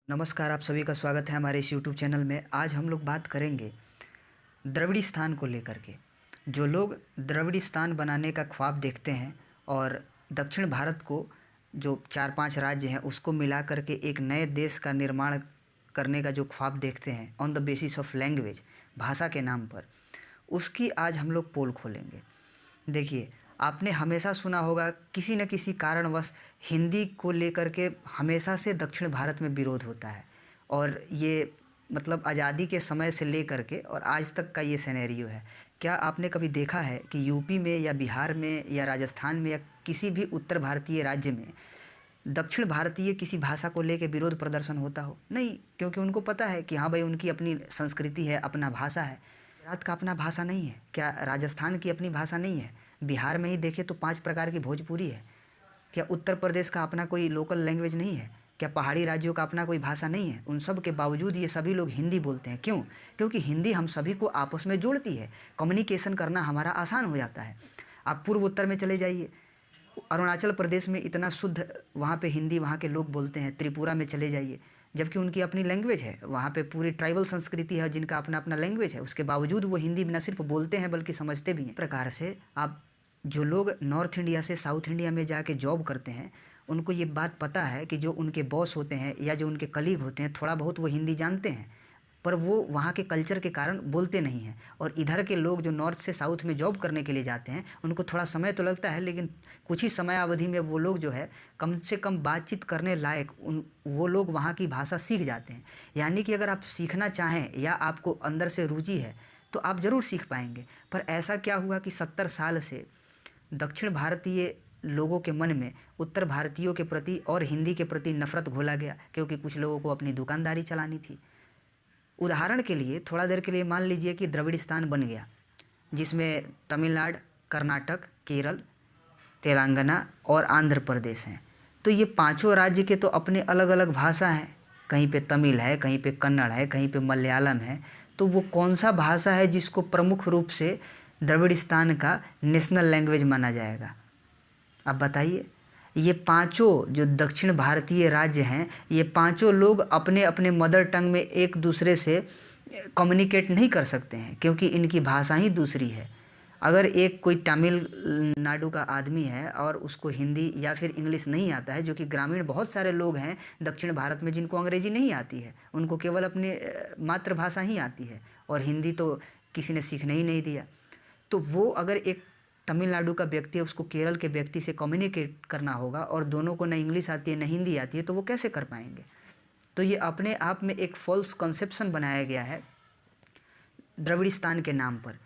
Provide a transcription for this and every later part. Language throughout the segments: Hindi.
नमस्कार, आप सभी का स्वागत है हमारे इस यूट्यूब चैनल में। आज हम लोग बात करेंगे द्रविड़िस्तान को लेकर के। जो लोग द्रविड़िस्तान बनाने का ख्वाब देखते हैं और दक्षिण भारत को जो 4-5 राज्य हैं उसको मिला कर के एक नए देश का निर्माण करने का जो ख्वाब देखते हैं on the basis of language, भाषा के नाम पर, उसकी आज हम लोग पोल खोलेंगे। देखिए, आपने हमेशा सुना होगा किसी न किसी कारणवश हिंदी को लेकर के हमेशा से दक्षिण भारत में विरोध होता है। और ये मतलब आज़ादी के समय से लेकर के और आज तक का ये सिनेरियो है। क्या आपने कभी देखा है कि यूपी में या बिहार में या राजस्थान में या किसी भी उत्तर भारतीय राज्य में दक्षिण भारतीय किसी भाषा को लेके विरोध प्रदर्शन होता हो? नहीं, क्योंकि उनको पता है कि हाँ भाई, उनकी अपनी संस्कृति है, अपना भाषा है। गुजरात का अपना भाषा नहीं है क्या? राजस्थान की अपनी भाषा नहीं है? बिहार में ही देखें तो 5 प्रकार की भोजपुरी है। क्या उत्तर प्रदेश का अपना कोई लोकल लैंग्वेज नहीं है? क्या पहाड़ी राज्यों का अपना कोई भाषा नहीं है? उन सब के बावजूद ये सभी लोग हिंदी बोलते हैं। क्यों? क्योंकि हिंदी हम सभी को आपस में जोड़ती है, कम्युनिकेशन करना हमारा आसान हो जाता है। आप पूर्व उत्तर में चले जाइए, अरुणाचल प्रदेश में इतना शुद्ध वहाँ पे हिंदी वहाँ के लोग बोलते हैं। त्रिपुरा में चले जाइए, जबकि उनकी अपनी लैंग्वेज है, वहाँ पे पूरी ट्राइबल संस्कृति है जिनका अपना अपना लैंग्वेज है, उसके बावजूद वो हिंदी न सिर्फ बोलते हैं बल्कि समझते भी हैं। प्रकार से आप जो लोग नॉर्थ इंडिया से साउथ इंडिया में जाके जॉब करते हैं, उनको ये बात पता है कि जो उनके बॉस होते हैं या जो उनके कलीग होते हैं, थोड़ा बहुत वो हिंदी जानते हैं, पर वो वहाँ के कल्चर के कारण बोलते नहीं हैं। और इधर के लोग जो नॉर्थ से साउथ में जॉब करने के लिए जाते हैं, उनको थोड़ा समय तो लगता है, लेकिन कुछ ही समय अवधि में वो लोग जो है कम से कम बातचीत करने लायक वो लोग वहाँ की भाषा सीख जाते हैं। यानी कि अगर आप सीखना चाहें या आपको अंदर से रुचि है तो आप ज़रूर सीख पाएंगे। पर ऐसा क्या हुआ कि 70 साल से दक्षिण भारतीय लोगों के मन में उत्तर भारतीयों के प्रति और हिंदी के प्रति नफ़रत घोला गया, क्योंकि कुछ लोगों को अपनी दुकानदारी चलानी थी। उदाहरण के लिए थोड़ा देर के लिए मान लीजिए कि द्रविड़िस्तान बन गया, जिसमें तमिलनाडु, कर्नाटक, केरल, तेलंगाना और आंध्र प्रदेश हैं। तो ये पांचों राज्य के तो अपने अलग अलग भाषा हैं। कहीं पे तमिल है, कहीं पे कन्नड़ है, कहीं पे मलयालम है। तो वो कौन सा भाषा है जिसको प्रमुख रूप से द्रविड़िस्तान का नेशनल लैंग्वेज माना जाएगा? अब बताइए। ये पांचों जो दक्षिण भारतीय राज्य हैं, ये पांचों लोग अपने अपने मदर टंग में एक दूसरे से कम्युनिकेट नहीं कर सकते हैं, क्योंकि इनकी भाषा ही दूसरी है। अगर एक कोई तमिलनाडु का आदमी है और उसको हिंदी या फिर इंग्लिश नहीं आता है, जो कि ग्रामीण बहुत सारे लोग हैं दक्षिण भारत में जिनको अंग्रेजी नहीं आती है, उनको केवल अपनी मातृभाषा ही आती है और हिंदी तो किसी ने सीखने ही नहीं दिया। तो वो अगर एक तमिलनाडु का व्यक्ति है, उसको केरल के व्यक्ति से कम्युनिकेट करना होगा और दोनों को न इंग्लिश आती है न हिंदी आती है, तो वो कैसे कर पाएंगे? तो ये अपने आप में एक फॉल्स कंसेप्शन बनाया गया है द्रविड़िस्तान के नाम पर।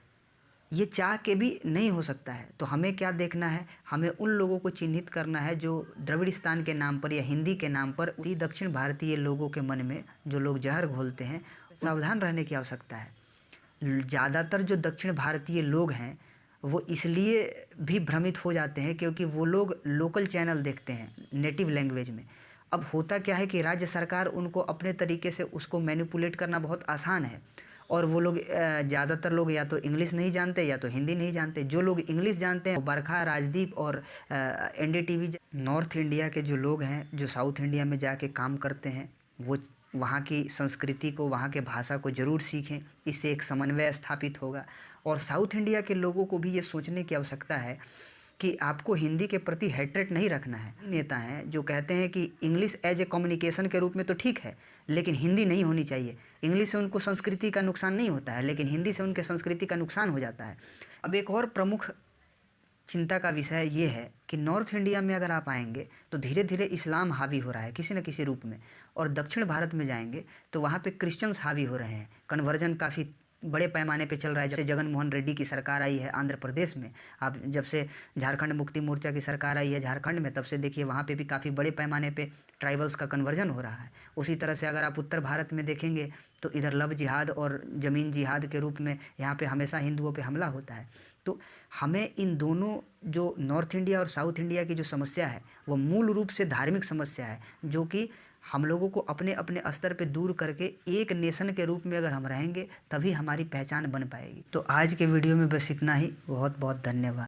ये चाह के भी नहीं हो सकता है। तो हमें क्या देखना है? हमें उन लोगों को चिन्हित करना है जो द्रविड़िस्तान के नाम पर या हिंदी के नाम पर उसी दक्षिण भारतीय लोगों के मन में जो लोग जहर घोलते हैं। सावधान रहने की आवश्यकता है। ज़्यादातर जो दक्षिण भारतीय लोग हैं वो इसलिए भी भ्रमित हो जाते हैं क्योंकि वो लोग लोकल चैनल देखते हैं नेटिव लैंग्वेज में। अब होता क्या है कि राज्य सरकार उनको अपने तरीके से उसको मैनिपुलेट करना बहुत आसान है, और वो लोग ज़्यादातर लोग या तो इंग्लिश नहीं जानते या तो हिंदी नहीं जानते। जो लोग इंग्लिश जानते हैं वो बरखा, राजदीप और एनडीटीवी। नॉर्थ इंडिया के जो लोग हैं जो साउथ इंडिया में जाके काम करते हैं, वो वहाँ की संस्कृति को, वहाँ के भाषा को ज़रूर सीखें। इससे एक समन्वय स्थापित होगा। और साउथ इंडिया के लोगों को भी ये सोचने की आवश्यकता है कि आपको हिंदी के प्रति हेट्रेट नहीं रखना है। नेता हैं जो कहते हैं कि इंग्लिश एज ए कम्युनिकेशन के रूप में तो ठीक है, लेकिन हिंदी नहीं होनी चाहिए। इंग्लिश से उनको संस्कृति का नुकसान नहीं होता है, लेकिन हिंदी से उनके संस्कृति का नुकसान हो जाता है। अब एक और प्रमुख चिंता का विषय ये है कि नॉर्थ इंडिया में अगर आप आएंगे तो धीरे धीरे इस्लाम हावी हो रहा है किसी न किसी रूप में, और दक्षिण भारत में जाएंगे तो वहाँ पे क्रिश्चियंस हावी हो रहे हैं। कन्वर्जन काफ़ी बड़े पैमाने पे चल रहा है। जब से जगन मोहन रेड्डी की सरकार आई है आंध्र प्रदेश में, आप जब से झारखंड मुक्ति मोर्चा की सरकार आई है झारखंड में, तब से देखिए वहाँ पे भी काफ़ी बड़े पैमाने पे ट्राइबल्स का कन्वर्जन हो रहा है। उसी तरह से अगर आप उत्तर भारत में देखेंगे तो इधर लव जिहाद और ज़मीन जिहाद के रूप में यहाँ पे हमेशा हिंदुओं पे हमला होता है। तो हमें इन दोनों जो नॉर्थ इंडिया और साउथ इंडिया की जो समस्या है वो मूल रूप से धार्मिक समस्या है, जो कि हम लोगों को अपने अपने स्तर पे दूर करके एक नेशन के रूप में अगर हम रहेंगे तभी हमारी पहचान बन पाएगी। तो आज के वीडियो में बस इतना ही। बहुत बहुत धन्यवाद।